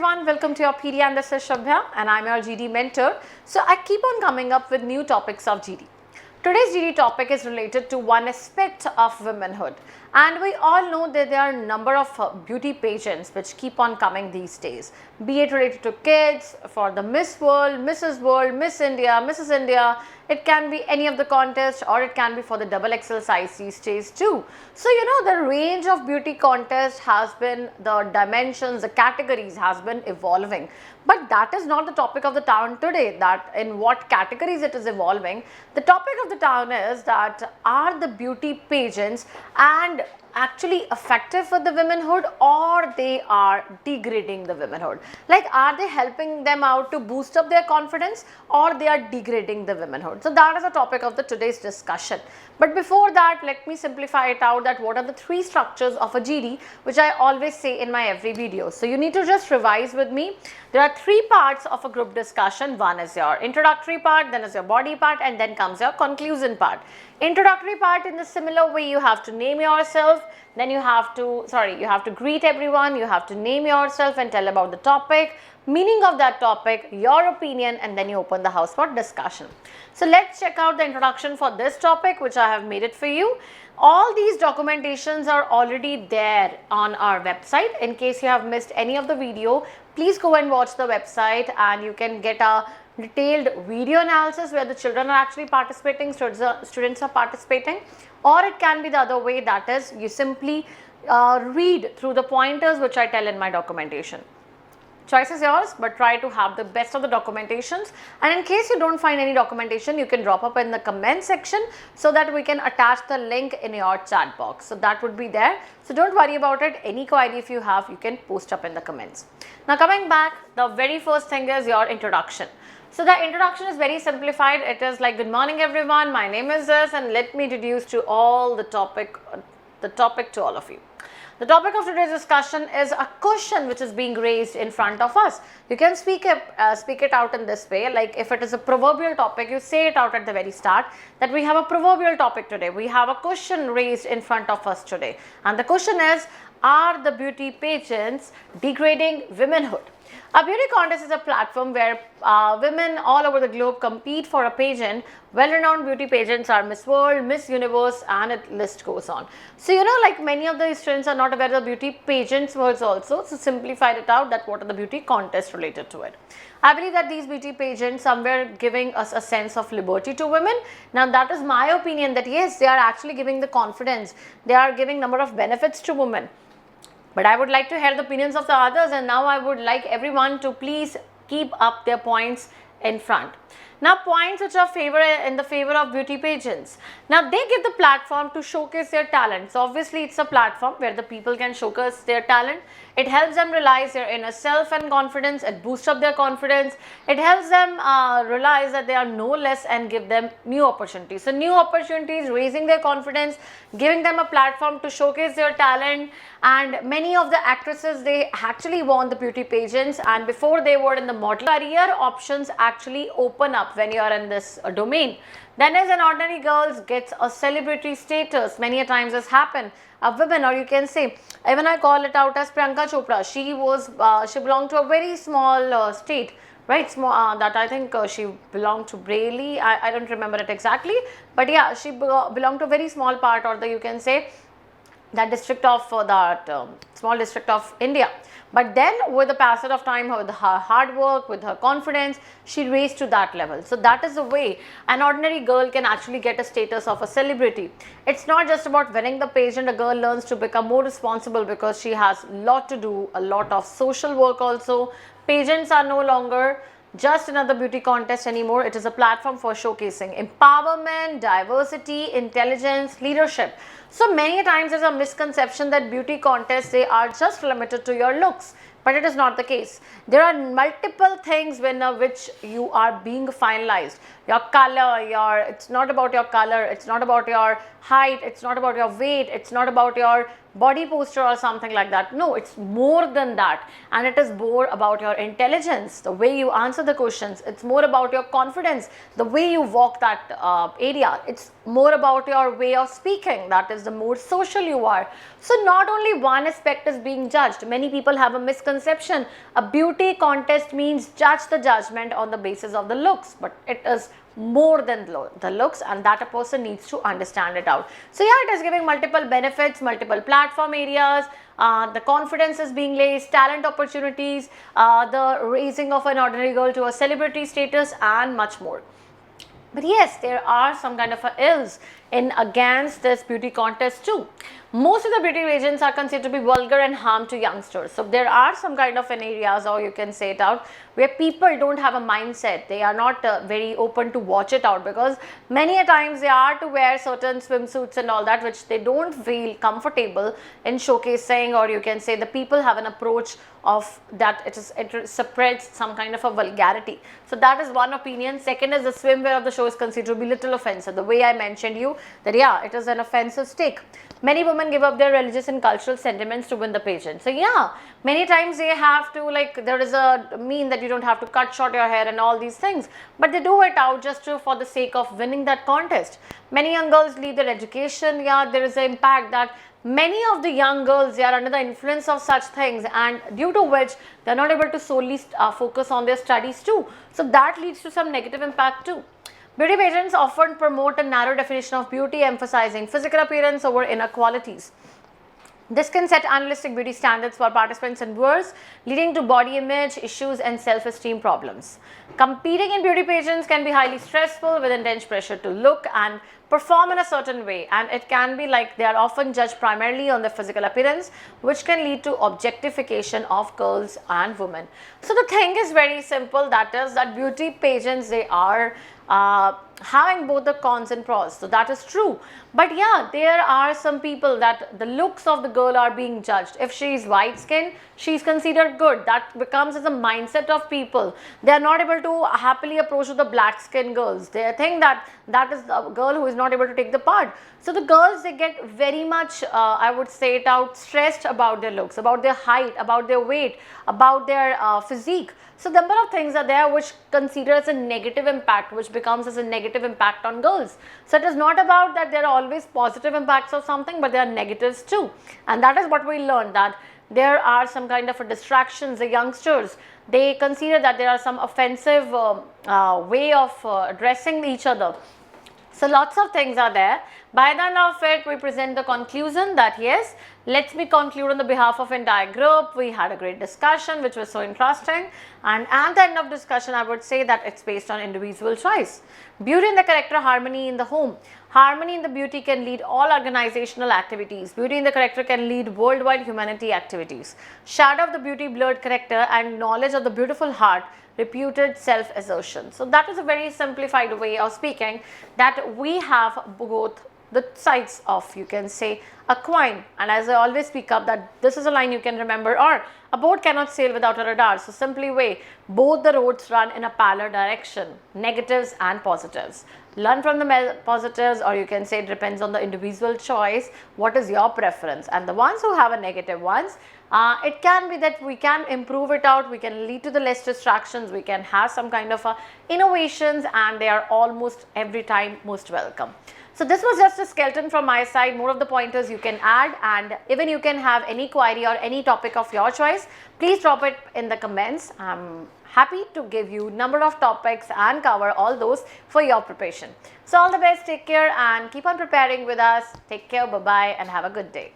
everyone, welcome to your PD and this is Shabhya and I'm your GD mentor. So I keep on coming up with new topics of GD. Today's GD topic is related to one aspect of womanhood, and we all know that there are a number of beauty pageants which keep on coming these days, be it related to kids, for the Miss World, Mrs. World, Miss India, Mrs. India. It can be any of the contests or it can be for the double XL size C stage too. So the range of beauty contest has been, the dimensions, the categories has been evolving. But that is not the topic of the town today, that in what categories it is evolving. The topic of the town is that are the beauty pageants and actually effective for the womanhood, or they are degrading the womanhood? Like, are they helping them out to boost up their confidence, or they are degrading the womanhood? So that is the topic of the today's discussion. But before that, let me simplify it out, that what are the three structures of a GD, which I always say in my every video. So you need to just revise with me. There are three parts of a group discussion. One is your introductory part, then is your body part, and then comes your conclusion part. Introductory part, in the similar way, you have to name yourself, then you have to greet everyone, you have to name yourself and tell about the topic, meaning of that topic, your opinion, and then you open the house for discussion. So let's check out the introduction for this topic, which I have made it for you. All these documentations are already there on our website. In case you have missed any of the video, please go and watch the website and you can get a detailed video analysis where the children are actually participating, students are participating, or it can be the other way, that is you simply read through the pointers which I tell in my documentation. Choice is yours, but try to have the best of the documentations, and in case you don't find any documentation, you can drop up in the comment section so that we can attach the link in your chat box. So that would be there. So don't worry about it. Any query if you have, you can post up in the comments. Now coming back, the very first thing is your introduction. So the introduction is very simplified. It is like, good morning everyone, my name is this, and let me introduce to all the topic to all of you. The topic of today's discussion is a question which is being raised in front of us. You can speak it out in this way, like if it is a proverbial topic, you say it out at the very start that we have a proverbial topic today. We have a question raised in front of us today, and the question is, are the beauty pageants degrading womanhood? A beauty contest is a platform where women all over the globe compete for a pageant. Well-renowned beauty pageants are Miss World, Miss Universe, and the list goes on. So like many of the students are not aware of the beauty pageants words also. So simplified it out, that what are the beauty contests related to it. I believe that these beauty pageants somewhere giving us a sense of liberty to women. Now that is my opinion, that yes, they are actually giving the confidence, they are giving number of benefits to women. But I would like to hear the opinions of the others, and now I would like everyone to please keep up their points in front. Now, points which are in the favor of beauty pageants. Now, they give the platform to showcase their talent. So, obviously, it's a platform where the people can showcase their talent. It helps them realize their inner self and confidence. It boosts up their confidence. It helps them realize that they are no less and give them new opportunities. So, new opportunities, raising their confidence, giving them a platform to showcase their talent. And many of the actresses, they actually won the beauty pageants, and before they were in the model career, options actually open up when you are in this domain. Then as an ordinary girl gets a celebrity status, many a times has happened. A woman, or you can say, even I call it out as Priyanka Chopra, she belonged to a very small state, right? Small, that I think she belonged to Bareilly. I don't remember it exactly, but yeah, she belonged to a very small part, or you can say that district of small district of India. But then with the passage of time, with her hard work, with her confidence, she raised to that level. So that is the way an ordinary girl can actually get a status of a celebrity. It's not just about winning the pageant. A girl learns to become more responsible because she has a lot to do, a lot of social work also. Pageants are no longer just another beauty contest anymore. It is a platform for showcasing empowerment, diversity, intelligence, leadership. So many times there's a misconception that beauty contests, they are just limited to your looks, but it is not the case. There are multiple things which you are being finalized. Your color, it's not about your color, it's not about your height, it's not about your weight, it's not about your body posture or something like that. No, it's more than that, and it is more about your intelligence, the way you answer the questions. It's more about your confidence, the way you walk that area. It's more about your way of speaking, that is the more social you are. So not only one aspect is being judged. Many people have a misconception misconception. A beauty contest means judge the judgment on the basis of the looks, but it is more than the looks, and that a person needs to understand it out. So yeah, it is giving multiple benefits, multiple platform areas, the confidence is being raised, talent opportunities, the raising of an ordinary girl to a celebrity status, and much more. But yes, there are some kind of ills in against this beauty contest too. Most of the beauty pageants are considered to be vulgar and harm to youngsters. So there are some kind of areas, or you can say it out, where people don't have a mindset. They are not very open to watch it out, because many a times they are to wear certain swimsuits and all that, which they don't feel comfortable in showcasing, or you can say the people have an approach of that it spreads some kind of a vulgarity. So that is one opinion. Second is the swimwear of the show is considered to be little offensive. The way I mentioned you that yeah, it is an offensive stick. Many women give up their religious and cultural sentiments to win the pageant. So yeah, many times they have to, like, there is a mean that you don't have to cut short your hair and all these things, but they do it out just for the sake of winning that contest. Many young girls leave their education. Yeah, there is an impact that many of the young girls, they are under the influence of such things, and due to which they are not able to solely focus on their studies too. So that leads to some negative impact too. Beauty pageants often promote a narrow definition of beauty, emphasizing physical appearance over inner qualities. This can set unrealistic beauty standards for participants and viewers, leading to body image issues and self-esteem problems. Competing in beauty pageants can be highly stressful, with intense pressure to look and perform in a certain way, and it can be like they are often judged primarily on their physical appearance, which can lead to objectification of girls and women. So the thing is very simple, that is that beauty pageants, they are having both the cons and pros. So that is true. But yeah, there are some people that the looks of the girl are being judged. If she is white skinned, she is considered good. That becomes as a mindset of people. They are not able to happily approach the black skinned girls. They think that that is the girl who is not able to take the part. So the girls, they get very much, I would say it out, stressed about their looks, about their height, about their weight, about their physique. So number of things are there which consider as a negative impact, which becomes as a negative impact on girls. So it is not about that there are always positive impacts of something, but there are negatives too. And that is what we learned, that there are some kind of a distractions. The youngsters, they consider that there are some offensive way of addressing each other. So lots of things are there. By the end of it, we present the conclusion that yes, let me conclude on the behalf of entire group. We had a great discussion which was so interesting, and at the end of discussion, I would say that it's based on individual choice. Beauty in the character, harmony in the home. Harmony in the beauty can lead all organizational activities. Beauty in the character can lead worldwide humanity activities. Shadow of the beauty, blurred character, and knowledge of the beautiful heart, reputed self-assertion. So that is a very simplified way of speaking, that we have both the sides of, you can say, a coin. And as I always speak up, that this is a line you can remember, or a boat cannot sail without a radar. So simply way, both the roads run in a parallel direction, negatives and positives. Learn from the positives, or you can say it depends on the individual choice, what is your preference. And the ones who have a negative ones, it can be that we can improve it out, we can lead to the less distractions, we can have some kind of innovations, and they are almost every time most welcome. So this was just a skeleton from my side. More of the pointers you can add, and even you can have any query or any topic of your choice, please drop it in the comments. I'm happy to give you number of topics and cover all those for your preparation. So all the best, take care and keep on preparing with us. Take care, bye bye, and have a good day.